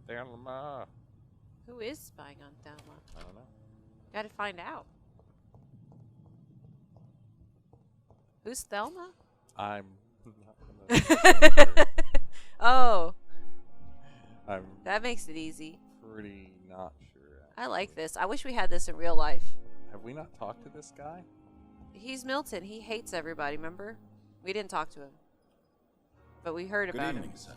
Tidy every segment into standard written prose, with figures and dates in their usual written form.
Thelma. Who is spying on Thelma? I don't know. Gotta find out. Who's Thelma? I'm not gonna Oh, I'm that makes it easy. pretty not sure. I like this. I wish we had this in real life. Have we not talked to this guy? He's Milton. He hates everybody, remember? We didn't talk to him. But we heard Good about evening, him. sir.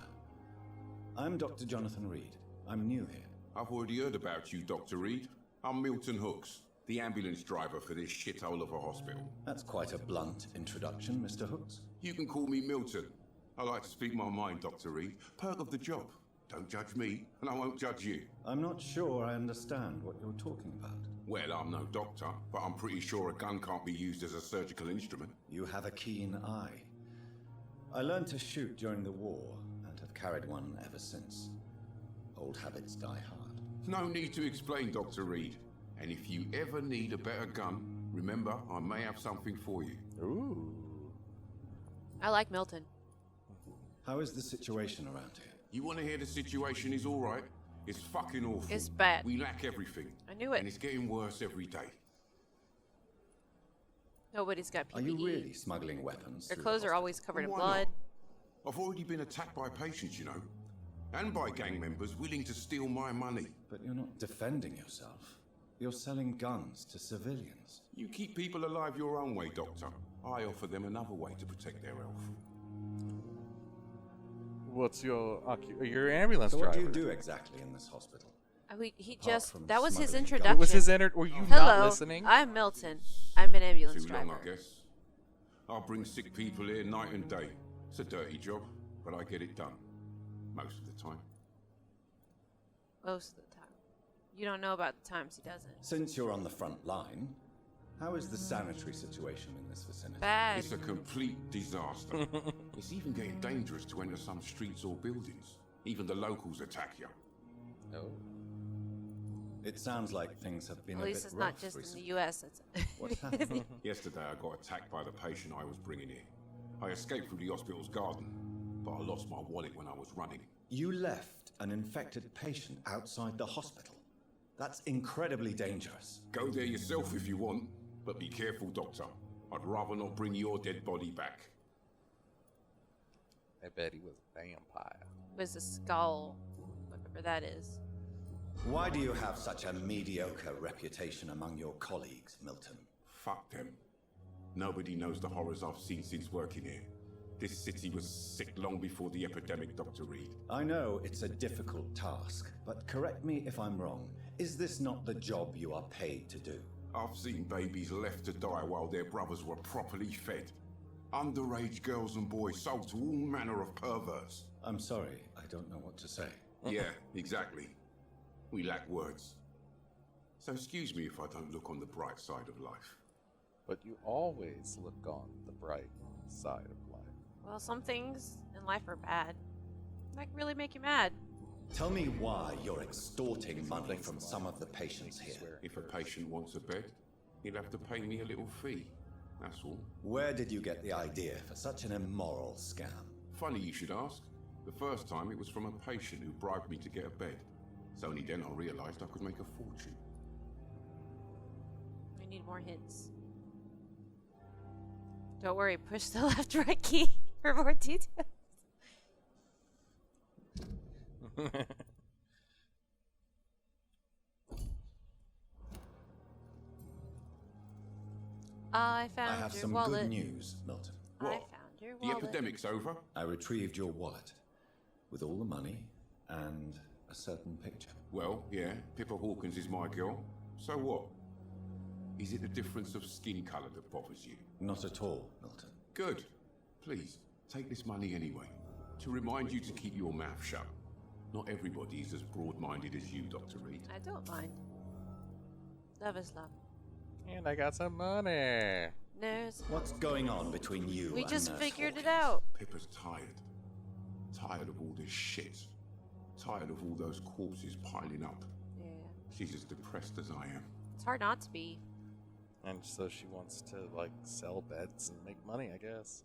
I'm Dr. Jonathan Reed. I'm new here. I've already heard about you, Dr. Reed. I'm Milton Hooks, the ambulance driver for this shithole of a hospital. That's quite a blunt introduction, Mr. Hooks. You can call me Milton. I like to speak my mind, Dr. Reed. Perk of the job. Don't judge me, and I won't judge you. I'm not sure I understand what you're talking about. Well, I'm no doctor, but I'm pretty sure a gun can't be used as a surgical instrument. You have a keen eye. I learned to shoot during the war and have carried one ever since. Old habits die hard. No need to explain, Dr. Reed. And if you ever need a better gun, remember, I may have something for you. Ooh. I like Milton. How is the situation around here? You want to hear the situation is all right? It's fucking awful. It's bad. We lack everything. I knew it. And it's getting worse every day. Nobody's got PPE. Are you really smuggling weapons? Their through clothes the are hospital? always covered in Why blood. not? I've already been attacked by patients, you know. And by gang members willing to steal my money. But you're not defending yourself. You're selling guns to civilians. You keep people alive your own way, Doctor. I offer them another way to protect their health. What's your your ambulance So driver? what do you do exactly in this hospital? He Apart just from that was his smuggling guns. introduction. Was his were you Hello, not listening? I'm Milton. I'm an ambulance Too driver. long, I guess. I bring sick people here night and day. It's a dirty job, but I get it done. Most of the time. Most of the time. You don't know about the times he doesn't. Since you're on the front line, how is the sanitary situation in this vicinity? Bad. It's a complete disaster. It's even getting dangerous to enter some streets or buildings. Even the locals attack you. No. It sounds like things have been At a least bit it's not rough just recently. in the U.S. It's What happened? Yesterday I got attacked by the patient I was bringing here. I escaped through the hospital's garden, but I lost my wallet when I was running. You left an infected patient outside the hospital. That's incredibly dangerous. Go there yourself if you want, but be careful, Doctor. I'd rather not bring your dead body back. I bet he was a vampire. was a skull, whatever that is. Why do you have such a mediocre reputation among your colleagues, Milton? Fuck them. Nobody knows the horrors I've seen since working here. This city was sick long before the epidemic, Dr. Reed. I know it's a difficult task, but correct me if I'm wrong. Is this not the job you are paid to do? I've seen babies left to die while their brothers were properly fed. Underage girls and boys sold to all manner of perverts. I'm sorry, I don't know what to say. Yeah, exactly. We lack words. So excuse me if I don't look on the bright side of life. But you always look on the bright side of life. Well, some things in life are bad. That can really make you mad. Tell me why you're extorting money from some of the patients here. If a patient wants a bed, he'll have to pay me a little fee. That's all. Where did you get the idea for such an immoral scam? Funny you should ask. The first time it was from a patient who bribed me to get a bed. It's only then I realized I could make a fortune. We need more hints. Don't worry, push the left right key for more details. I found I have your some wallet. good news, Milton. I What? found your The wallet. epidemic's over? I retrieved your wallet with all the money and a certain picture. Well, yeah, Pippa Hawkins is my girl. So what? Is it the difference of skin colour that bothers you? Not at all, Milton. Good. Please, take this money anyway. To remind you to keep your mouth shut. Not everybody is as broad-minded as you, Dr. Reed. I don't mind. Love is love. And I got some money. Nurse. What's going on between you We and just Nurse figured it Hawkins? out. Pippa's tired. Tired of all this shit. Tired of all those corpses piling up. Yeah. She's as depressed as I am. It's hard not to be. And so she wants to, like, sell beds and make money, I guess.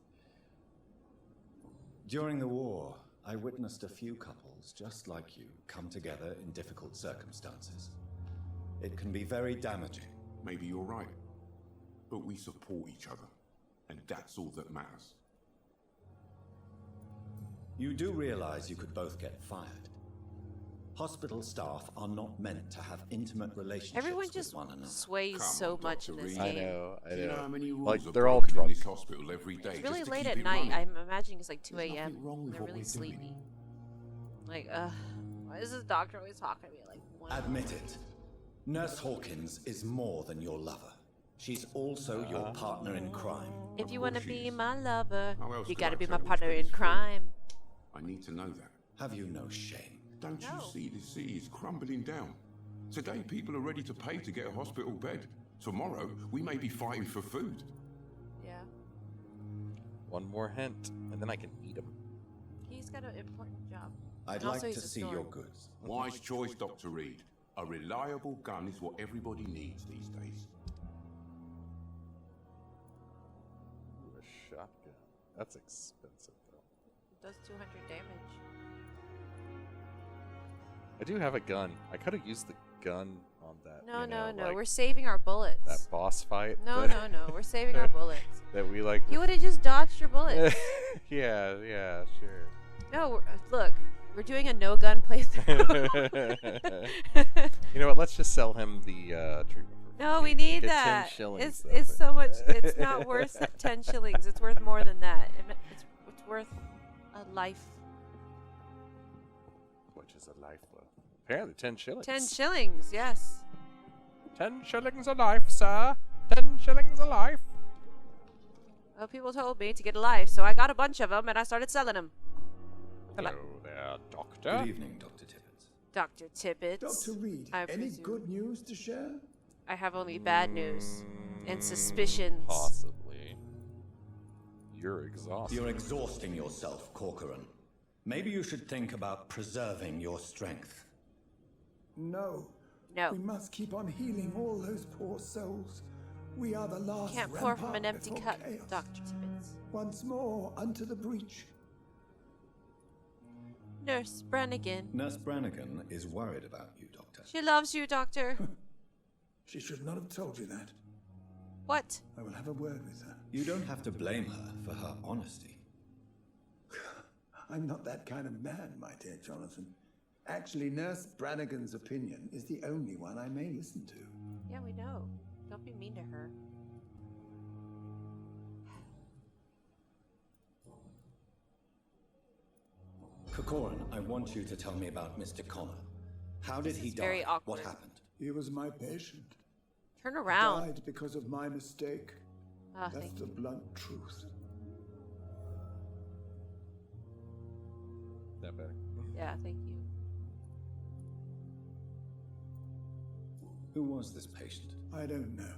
During the war, I witnessed a few couples just like you come together in difficult circumstances. It can be very damaging. Maybe you're right. But we support each other. And that's all that matters. You do realize you could both get fired. Hospital staff are not meant to have intimate relationships Everyone with just one another. sways Come so on, much Dr. in this Reed. game. I Do you know how many rules Like are they're all broken drunk. in this hospital every day It's really just to late keep at it night. running? I'm imagining it's like 2 There's a.m. nothing wrong with They're what really we're doing. sleepy. Like, why is this doctor always talking to me like one? Admit it. Nurse Hawkins is more than your lover. She's also your partner in crime. If you want to be is. my lover, How else you could gotta I be tell my which partner bed in is free? crime. I need to know that. Have you no shame? Don't No. you see the sea is crumbling down? Today people are ready to pay to get a hospital bed. Tomorrow we may be fighting for food. Yeah. One more hint, and then I can eat him. He's got an important job. I'd And like also to he's a see storm. your goods. Wise choice, Dr. Reed. A reliable gun is what everybody needs these days. Ooh, a shotgun. That's expensive, though. It does 200 damage. I do have a gun. I could have used the gun on that. No, you know, no. like We're saving our bullets. that boss fight. No, that, no. We're saving our bullets. That we like. You would have just dodged your bullets. Yeah, sure. No, look. We're doing a no-gun playthrough. You know what? Let's just sell him the treatment. For No, free. we need Get that. 10 shillings, It's though, so but- much. It's not worth 10 shillings. It's worth more than that. It's worth a life. Which is a life worth. Apparently 10 shillings. 10 shillings, yes. 10 shillings a life, sir. 10 shillings a life. Well, people told me to get a life, so I got a bunch of them and I started selling them. Hello there, doctor. Good evening, Dr. Tippett. Dr. Tippett. Dr. Reed, I any presume. good news to share? I have only bad news and suspicions. Possibly. You're exhausted. You're exhausting yourself, Corcoran. Maybe you should think about preserving your strength. No. No. We must keep on healing all those poor souls. We are the last Can't pour from an rampart empty before cup, chaos. Dr. Tippett. Once more unto the breach. Nurse Brannigan. Nurse Brannigan is worried about you, Doctor. She loves you, Doctor. She should not have told you that. What? I will have a word with her. You don't have to blame her for her honesty. I'm not that kind of man, my dear Jonathan. Actually, Nurse Brannigan's opinion is the only one I may listen to. Yeah, we know. Don't be mean to her. Corcoran, I want you to tell me about Mr. Connor. How did he is die? very awkward. What happened? He was my patient. Turn around. Died because of my mistake. Oh, That's thank the you. blunt truth. That better. Yeah, thank you. Who was this patient? I don't know.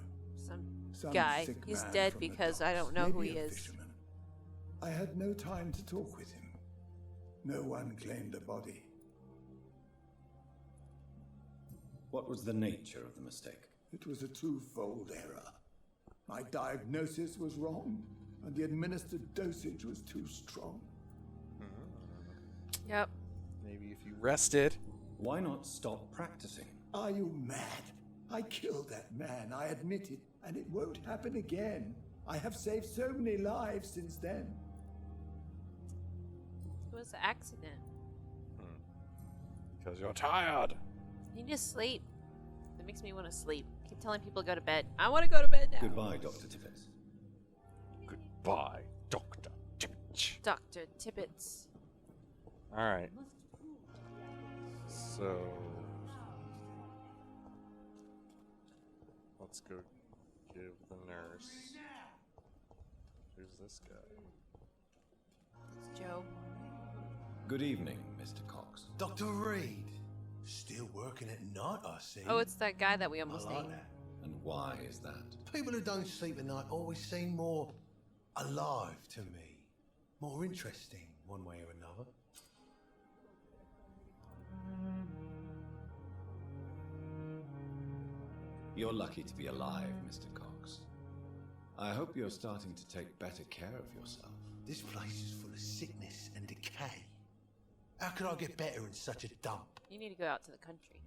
Some guy. sick He's man dead from the because I docks, don't know who maybe he a is. fisherman. I had no time to talk with him. No one claimed a body. What was the nature of the mistake? It was a twofold error. My diagnosis was wrong, and the administered dosage was too strong. Yep. Maybe if you rested. Why not stop practicing? Are you mad? I killed that man, I admit it, and it won't happen again. I have saved so many lives since then. It was an accident. Because you're tired. You need to sleep. That makes me want to sleep. Keep telling people to go to bed. I want to go to bed now. Goodbye, Dr. Tippett. Goodbye, Dr. Tippett. Dr. Tippett. Alright. So... let's go give the nurse... Who's this guy? It's Joe. Good evening, Mr. Cox. Dr. Reed. Still working at night, I see. Oh, it's that guy that we I almost like named. that. And why is that? People who don't sleep at night always seem more alive to me. More interesting, one way or another. You're lucky to be alive, Mr. Cox. I hope you're starting to take better care of yourself. This place is full of sickness and decay. How could I get better in such a dump? You need to go out to the country.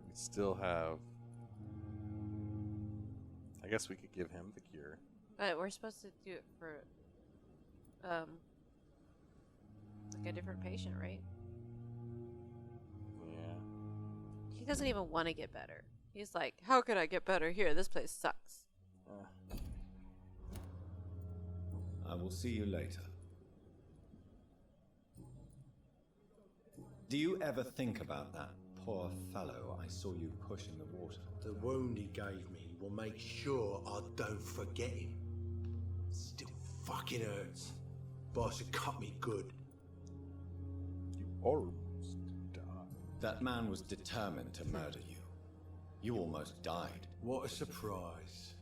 We still have. I guess we could give him the cure. But we're supposed to do it for, like a different patient, right? Yeah. He doesn't even want to get better. He's like, how could I get better here? This place sucks. I will see you later. Do you ever think about that poor fellow I saw you push in the water? The wound he gave me will make sure I don't forget him. Still fucking hurts. Boss had cut me good. You almost died. That man was determined to murder you. You almost died. What a surprise.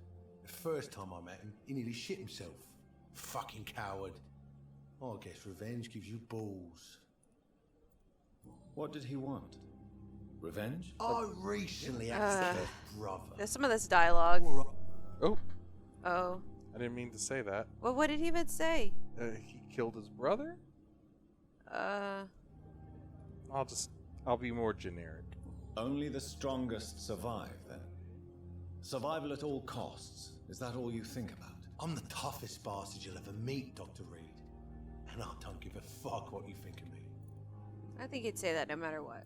The first time I met him, he nearly shit himself. Fucking coward. I guess revenge gives you balls. What did he want? Revenge? I recently asked his brother. There's some of this dialogue. Oh, Oh. I didn't mean to say that. Well, what did he even say? He killed his brother? I'll be more generic. Only the strongest survive, then. Survival at all costs. Is that all you think about? I'm the toughest bastard you'll ever meet, Dr. Reed. And I don't give a fuck what you think of me. I think he'd say that no matter what.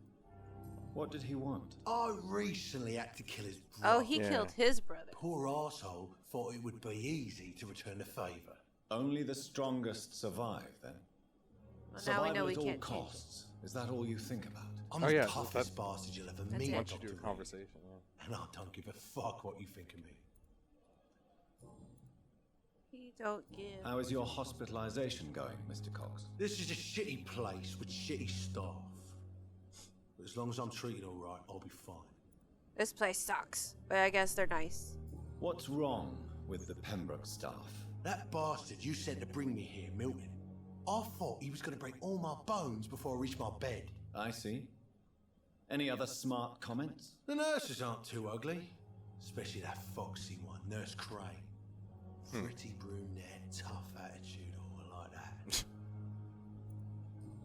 What did he want? I recently had to kill his brother. Oh, he killed his brother. Poor arsehole thought it would be easy to return the favour. Only the strongest survive, then. Well, now we know we Survival at all can't change it. costs. Is that all you think about? I'm Oh, the yeah, toughest bastard you'll ever That's meet, it. Why Dr. don't you do Reed. a conversation? Yeah. And I don't give a fuck what you think of me. He don't give. How is your hospitalization going, Mr. Cox? This is a shitty place with shitty staff. But as long as I'm treated alright, I'll be fine. This place sucks, but I guess they're nice. What's wrong with the Pembroke staff? That bastard you sent to bring me here, Milton. I thought he was going to break all my bones before I reached my bed. I see. Any other smart comments? The nurses aren't too ugly. Especially that foxy one, Nurse Crane. Pretty brunette, tough attitude, all like that.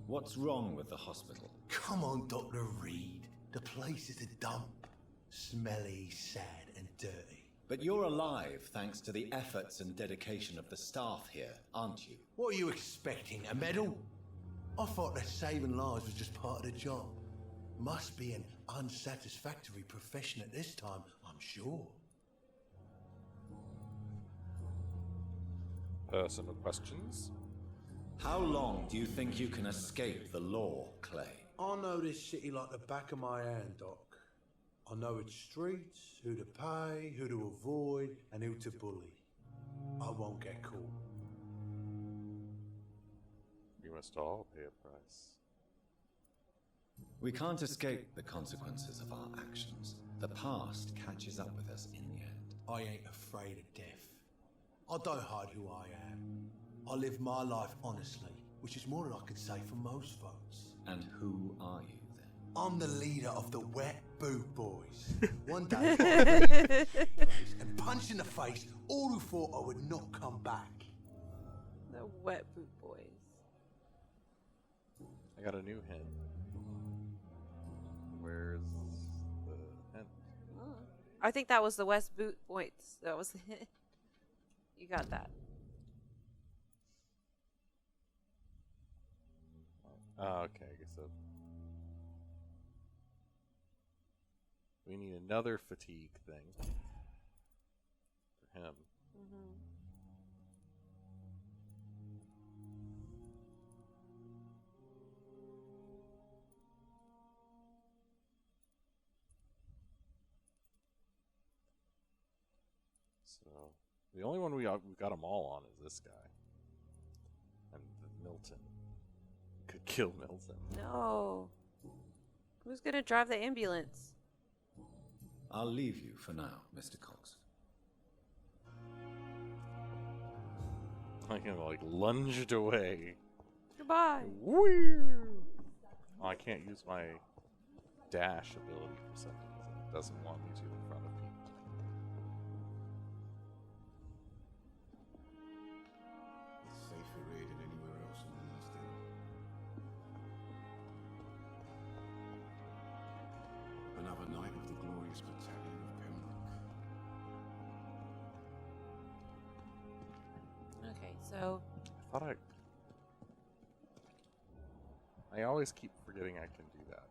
What's wrong with the hospital? Come on, Dr. Reed. The place is a dump. Smelly, sad, and dirty. But you're alive thanks to the efforts and dedication of the staff here, aren't you? What are you expecting, a medal? I thought that saving lives was just part of the job. Must be an unsatisfactory profession at this time, I'm sure. Personal questions? How long do you think you can escape the law, Clay? I know this city like the back of my hand, Doc. I know its streets, who to pay, who to avoid, and who to bully. I won't get caught. You must all pay a price. We can't escape the consequences of our actions. The past catches up with us in the end. I ain't afraid of death. I don't hide who I am. I live my life honestly, which is more than I could say for most folks. And who are you, then? I'm the leader of the Wet Boot Boys. One day, and punch in the face all who thought I would not come back. The Wet Boot Boys. I got a new hen. Where's the hen? Oh. I think that was the West Boot Boys. That was the hit. You got that. Oh, okay, I guess so. We need another fatigue thing for him. Mm-hmm. So the only one we got them all on is this guy, and Milton. Could kill Milton. No. Who's gonna drive the ambulance? I'll leave you for now, Mr. Cox. I can like lunged away. Goodbye. Woo! Oh, I can't use my dash ability for some reason. It doesn't want me to in front of people. It's safer here than anywhere else in the East End. So, I thought I always keep forgetting I can do that.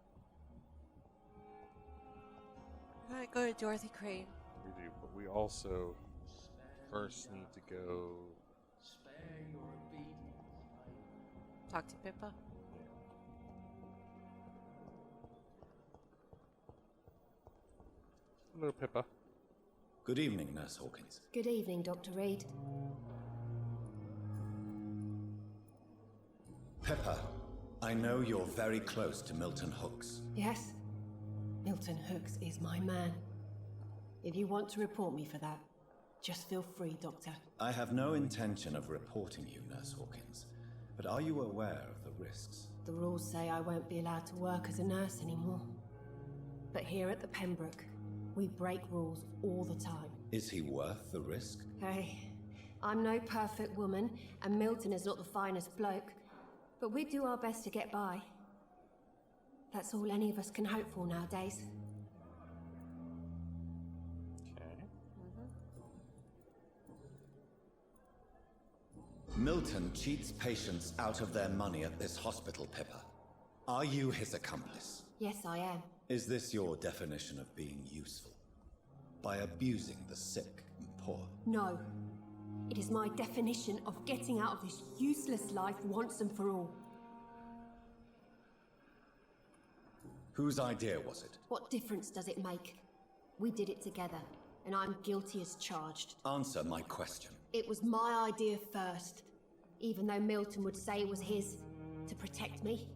we're gonna go to Dorothy Crane. We do, but we also first need to go. Talk to Pippa. Hello, Pippa. Good evening, Nurse Hawkins. Good evening, Dr. Reed. Pippa, I know you're very close to Milton Hooks. Yes? Milton Hooks is my man. If you want to report me for that, just feel free, Doctor. I have no intention of reporting you, Nurse Hawkins, but are you aware of the risks? The rules say I won't be allowed to work as a nurse anymore. But here at the Pembroke, we break rules all the time. Is he worth the risk? Hey, I'm no perfect woman, and Milton is not the finest bloke, but we do our best to get by. That's all any of us can hope for nowadays. Okay. Milton cheats patients out of their money at this hospital, Pippa. Are you his accomplice? Yes, I am. Is this your definition of being useful? By abusing the sick and poor? No. It is my definition of getting out of this useless life once and for all. Whose idea was it? What difference does it make? We did it together, and I'm guilty as charged. Answer my question. It was my idea first, even though Milton would say it was his, to protect me.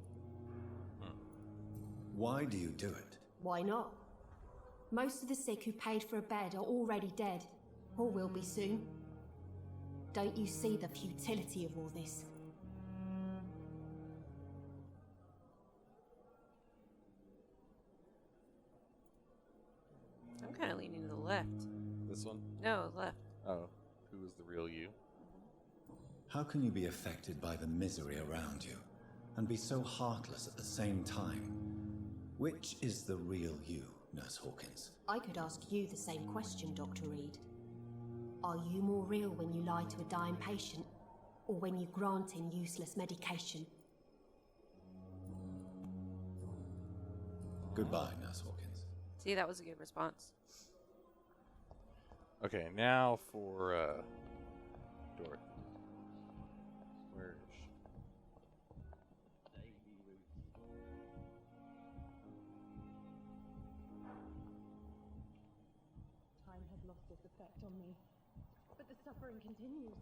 Why do you do it? Why not? Most of the sick who paid for a bed are already dead, or will be soon. Don't you see the futility of all this? I'm kind of leaning to the left. This one? No, left. Oh, who is the real you? How can you be affected by the misery around you, and be so heartless at the same time? Which is the real you, Nurse Hawkins? I could ask you the same question, Dr. Reed. Are you more real when you lie to a dying patient, or when you grant him useless medication? Goodbye, Nurse Hawkins. See, that was a good response. Okay, now for Dorothy. Where is she? Time had lost its effect on me, but the suffering continues.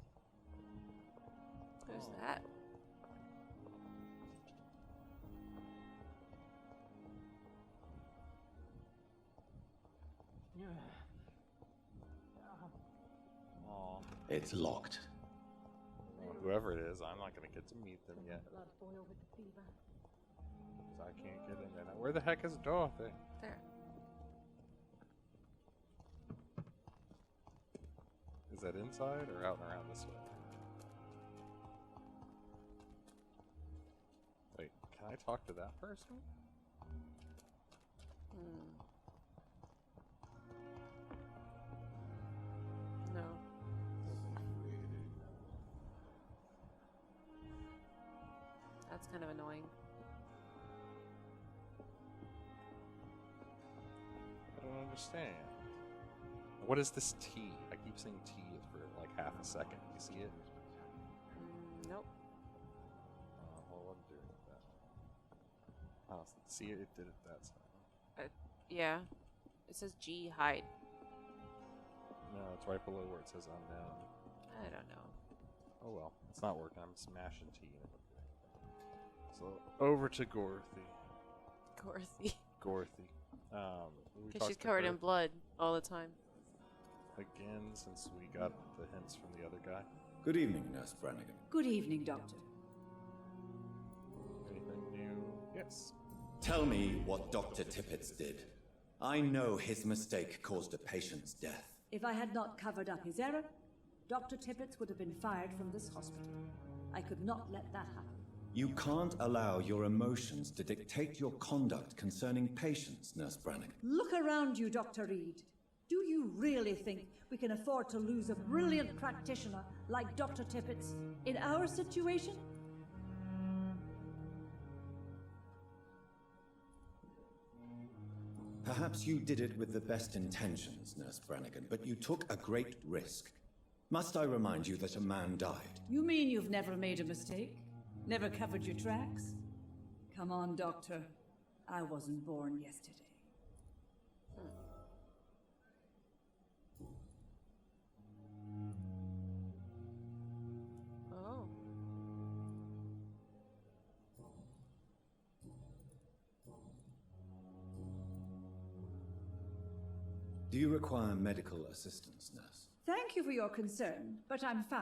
Who's that? Aw. It's locked. Well, whoever it is, I'm not going to get to meet them yet. Blood boil with the fever. Because I can't get in there now. Where the heck is Dorothy? There. Is that inside or out and around this way? Wait, can I talk to that person? No. That's kind of annoying. I don't understand. What is this T? I keep saying T for like half a second. You see it? Nope. Well, what did it do with that? Oh, see it? It did it that time. Yeah. It says G hide. No, it's right below where it says unknown. I don't know. Oh well, it's not working. I'm smashing T. So over to Dorothy. Dorothy. Dorothy. We Because talked she's to covered her in blood all the time. again since we got the hints from the other guy. Good evening, Nurse Brannigan. Good evening, Doctor. Anything new? Yes. Tell me what Dr. Tippett did. I know his mistake caused a patient's death. If I had not covered up his error, Dr. Tippett would have been fired from this hospital. I could not let that happen. You can't allow your emotions to dictate your conduct concerning patients, Nurse Brannigan. Look around you, Dr. Reed. Do you really think we can afford to lose a brilliant practitioner like Dr. Tippets in our situation? Perhaps you did it with the best intentions, Nurse Brannigan, but you took a great risk. Must I remind you that a man died? You mean you've never made a mistake? Never covered your tracks? Come on, Doctor. I wasn't born yesterday. Oh. Do you require medical assistance, nurse? Thank you for your concern, but I'm fine.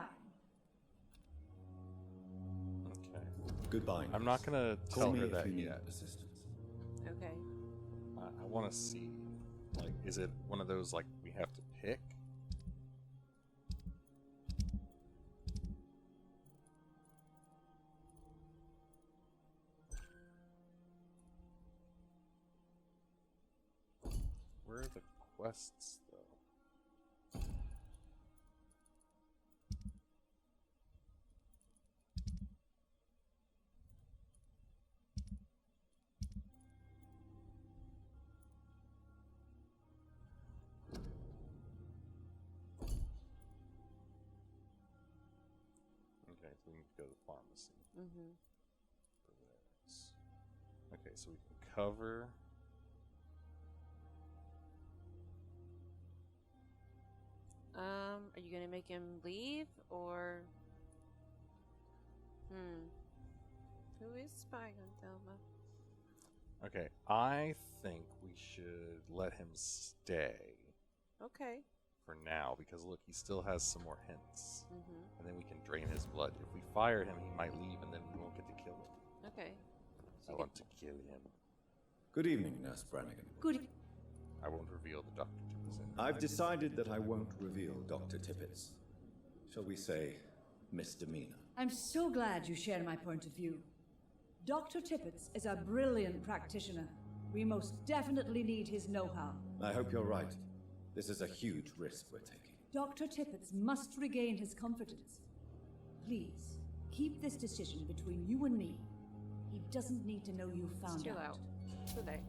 Okay. Goodbye. I'm not gonna Call tell me her if that you need yet. assistance. Okay. I want to see, like, is it one of those, like, we have to pick? Where are the quests, though? Okay, so we need to go to the pharmacy. Mm-hmm. For this. Okay, so we can cover. Are you gonna make him leave or? Who is spying on Thelma? Okay, I think we should let him stay Okay. for now because look, he still has some more hints, Mm-hmm. and then we can drain his blood. If we fire him, he might leave, and then we won't get to kill him. Okay. I want to kill him. Good evening, Nurse Brannigan. Good. I won't reveal the Dr. Tippets. I've decided that I won't reveal Dr. Tippets. Shall we say, misdemeanor? I'm so glad you share my point of view. Dr. Tippets is a brilliant practitioner. We most definitely need his know-how. I hope you're right. This is a huge risk we're taking. Dr. Tippets must regain his confidence. Please, keep this decision between you and me. He doesn't need to know you found Chill out. out. Too late.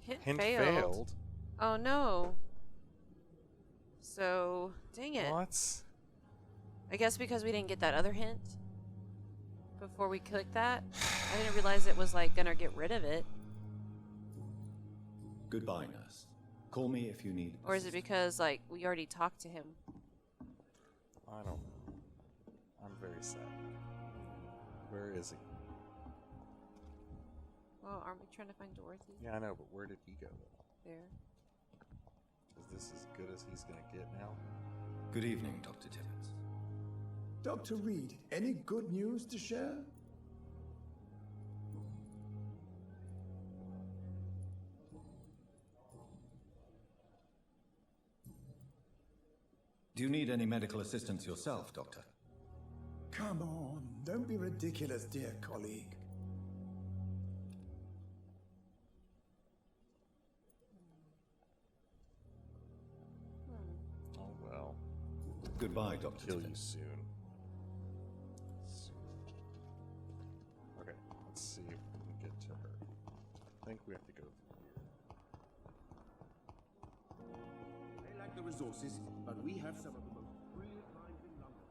Hint Hint failed. failed. Oh no. So, dang it. What? I guess because we didn't get that other hint before we clicked that. I didn't realize it was like gonna get rid of it. Goodbye, nurse. Call me if you need Or is it because like we already talked to him? I don't know. I'm very sad. Where is he? Well, aren't we trying to find Dorothy? Yeah, I know, but where did he go? There. Is this as good as he's gonna get now? Good evening, Dr. Tippets. Dr. Reed, any good news to share? Do you need any medical assistance yourself, Doctor? Come on, don't be ridiculous, dear colleague. Oh well. Goodbye, Dr. Kill you Tippets. soon. Okay, let's see if we can get to her. I think we have to go through here. They lack the resources, but we have some of the most brilliant minds in London.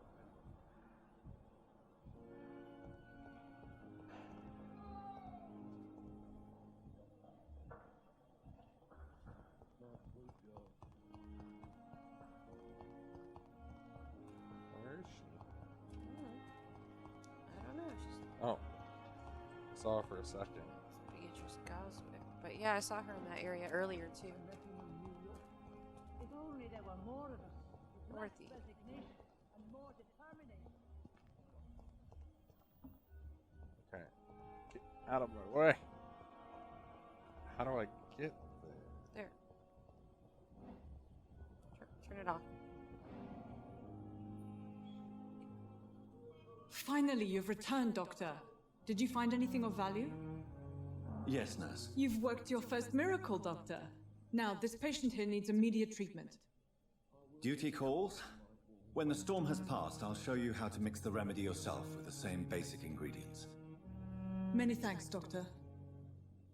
Where is she? I don't know. She's Oh. Saw her for a second. Beatrice Goswick. But yeah, I saw her in that area earlier too. If only there were more of us. with less Dorothy. resignation and more determination. Okay. Get out of my way. How do I get there? There. Turn it off. Finally, you've returned, Doctor. Did you find anything of value? Yes, nurse. You've worked your first miracle, Doctor. Now, this patient here needs immediate treatment. Duty calls. When the storm has passed, I'll show you how to mix the remedy yourself with the same basic ingredients. Many thanks, Doctor.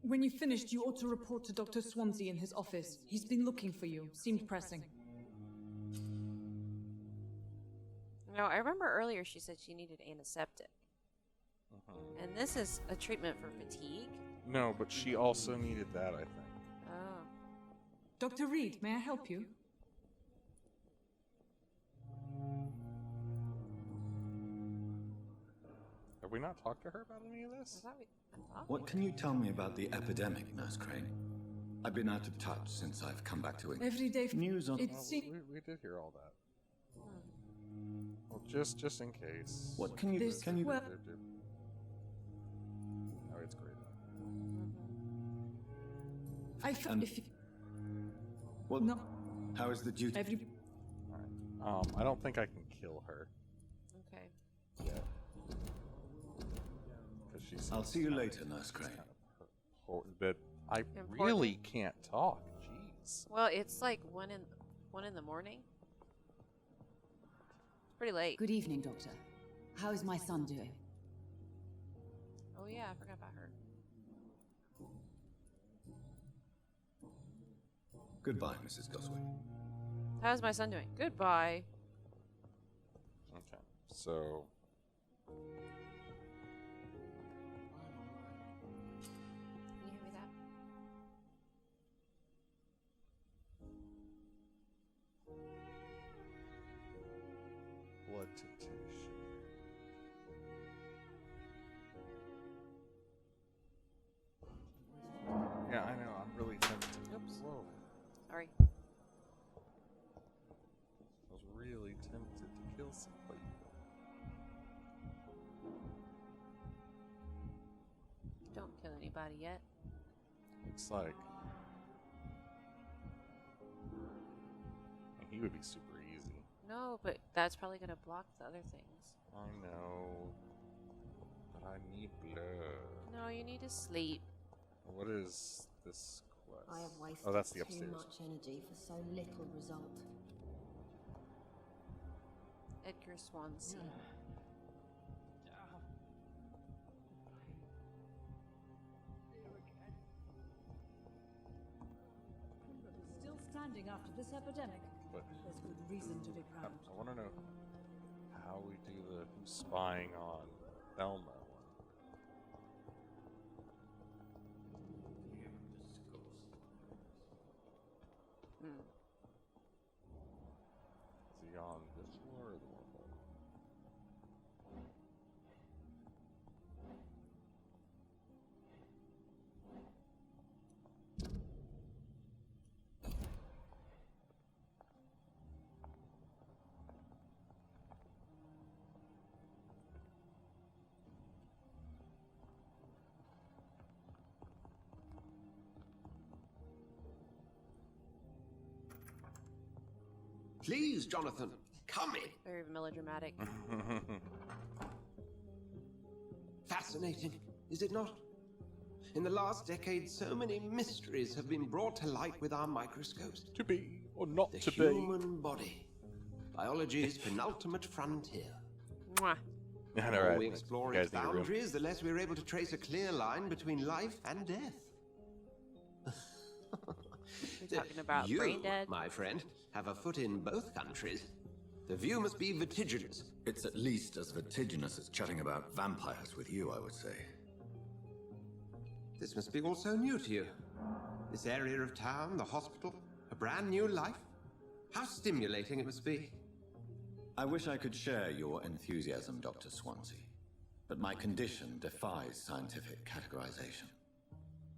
When you finished, you ought to report to Dr. Swansea in his office. He's been looking for you. Seemed pressing. No, I remember earlier she said she needed antiseptic. And this is a treatment for fatigue? No, but she also needed that, I think. Oh. Dr. Reed, may I help you? Have we not talked to her about any of this? What can you tell me about the epidemic, Nurse Crane? I've been out of touch since I've come back to England. Every day news on. We did hear all that. Well, just in case. What can you? Can you? Oh, it's great. Well, no. How is the duty? All right. I don't think I can kill her. Okay. Yeah. Because I'll see you later, Nurse Crane. But I really can't talk. Jeez. Well, it's like 1 in the morning. It's pretty late. Good evening, Doctor. How is my son doing? Oh yeah, I forgot about her. Goodbye, Mrs. Goswick. How's my son doing? Goodbye. Okay, so. Can you hear me that? Blood to tissue. Yeah, I know. I'm really tempted. Oops. Whoa. Sorry. I was really tempted to kill somebody. Don't kill anybody yet. Looks like. And he would be super easy. No, but that's probably gonna block the other things. I know. But I need blood. No, you need to sleep. What is this quest? I have wasted oh, that's the too upstairs. much energy for so little result. Edgar Swansea. Still standing after this epidemic. But there's good reason to be proud. I want to know how we do the who's spying on Thelma one. Is he on this floor or the one below? Please, Jonathan, come in. Very melodramatic. Fascinating, is it not? In the last decade, so many mysteries have been brought to light with our microscopes. To be or not the to be. The human body. Biology's penultimate frontier. Mwah. The more we explore its boundaries, the less we're able to trace a clear line between life and death. You're talking about you, brain dead? My friend, have a foot in both countries. The view must be vertiginous. It's at least as vertiginous as chatting about vampires with you, I would say. This must be all so new to you. This area of town, the hospital, a brand new life. How stimulating it must be. I wish I could share your enthusiasm, Dr. Swansea. But my condition defies scientific categorization.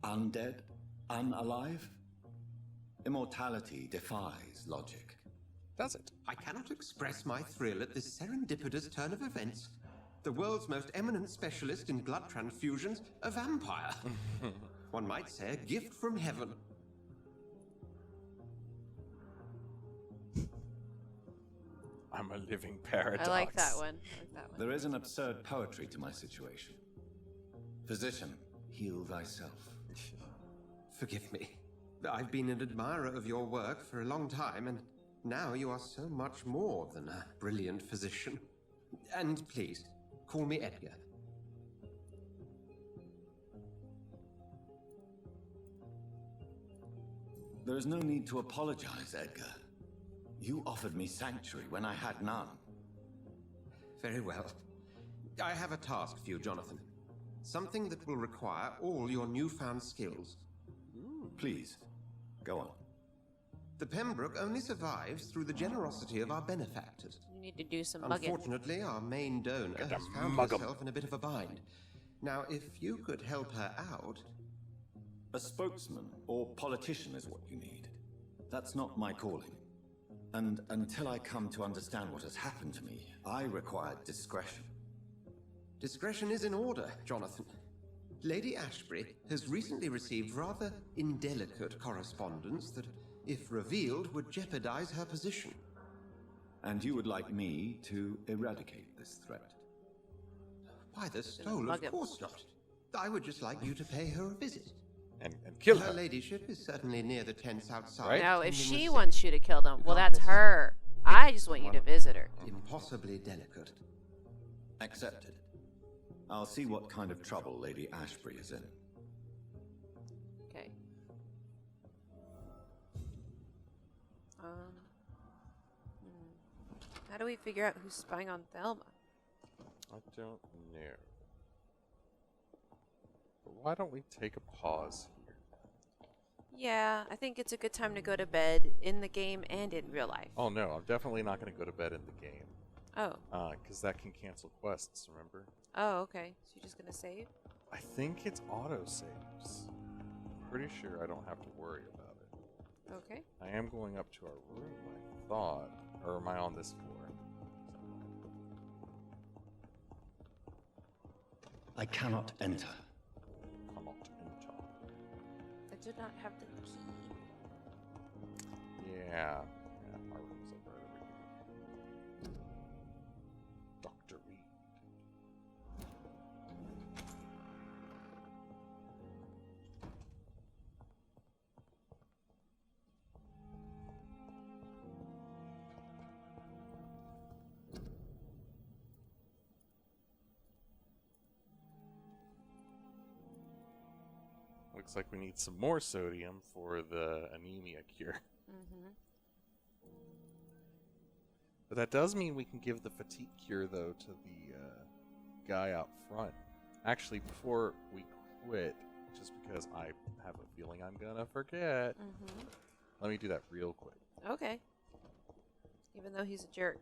Undead? Unalive? Immortality defies logic. Does it? I cannot express my thrill at this serendipitous turn of events. The world's most eminent specialist in blood transfusions, a vampire. One might say a gift from heaven. I'm a living paradox. I like that one. There is an absurd poetry to my situation. Physician, heal thyself. Forgive me. I've been an admirer of your work for a long time, and now you are so much more than a brilliant physician. And please, call me Edgar. There is no need to apologize, Edgar. You offered me sanctuary when I had none. Very well. I have a task for you, Jonathan. Something that will require all your newfound skills. Please, go on. The Pembroke only survives through the generosity of our benefactors. You need to do some mugging. Unfortunately, our main donor has found herself in a bit of a bind. Now, if you could help her out... A spokesman or politician is what you need. That's not my calling. And until I come to understand what has happened to me, I require discretion. Discretion is in order, Jonathan. Lady Ashbury has recently received rather indelicate correspondence that, if revealed, would jeopardize her position. And you would like me to eradicate this threat? By the stole, of course not. I would just like you to pay her a visit. And kill her. her. Ladyship is certainly near the tents outside. Right? No, if she wants you to kill them, well, that's her. I just want you to visit her. Impossibly delicate. Accepted. I'll see what kind of trouble Lady Ashbury is in. Okay. How do we figure out who's spying on Thelma? I don't know. But why don't we take a pause here? Yeah, I think it's a good time to go to bed in the game and in real life. Oh no, I'm definitely not going to go to bed in the game. Oh. Because that can cancel quests, remember? Oh, okay. So you're just going to save? I think it's auto-saves. Pretty sure I don't have to worry about it. Okay. I am going up to our room, I thought. Or am I on this floor? I cannot enter. Cannot enter. I do not have the key. Yeah. Yeah, our room's up right over here. Dr. Reed. Looks like we need some more sodium for the anemia cure. Mm-hmm. But that does mean we can give the fatigue cure, though, to the guy out front. Actually, before we quit, just because I have a feeling I'm gonna forget, let me do that real quick. Okay. Even though he's a jerk.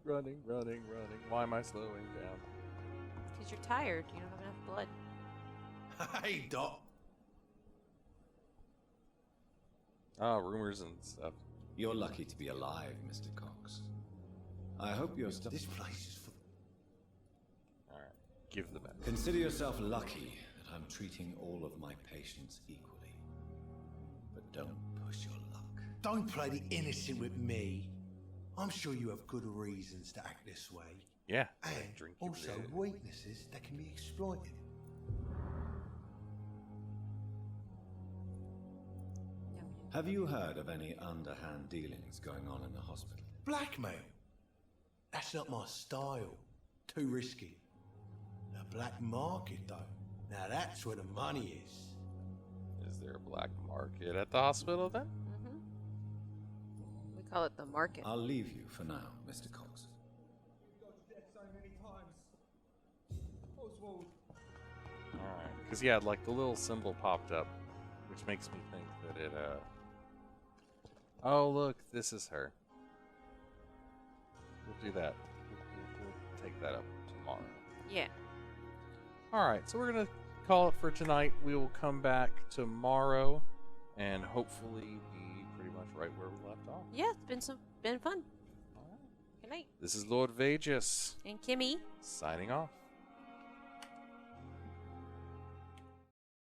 Running, running, running. Why am I slowing down? Because you're tired. You don't have enough blood. Hey, Doc. Ah, rumors and stuff. You're lucky to be alive, Mr. Cox. I hope you're still... This place is full. Alright, give the medicine. Consider yourself lucky that I'm treating all of my patients equally. But don't push your luck. Don't play the innocent with me. I'm sure you have good reasons to act this way. Yeah, and drink your also blood. weaknesses that can be exploited. Have you heard of any underhand dealings going on in the hospital? Blackmail? That's not my style. Too risky. The black market, though. Now that's where the money is. Is there a black market at the hospital then? We call it the market. I'll leave you for now, Mr. Cox. Alright, because yeah, like the little symbol popped up, which makes me think that it, oh look, this is her. We'll do that. We'll take that up tomorrow. Yeah. Alright, so we're going to call it for tonight. We will come back tomorrow and hopefully be pretty much right where we left off. Yeah, it's been fun. Good night. This is Lord Vaijus. And Kimi. Signing off.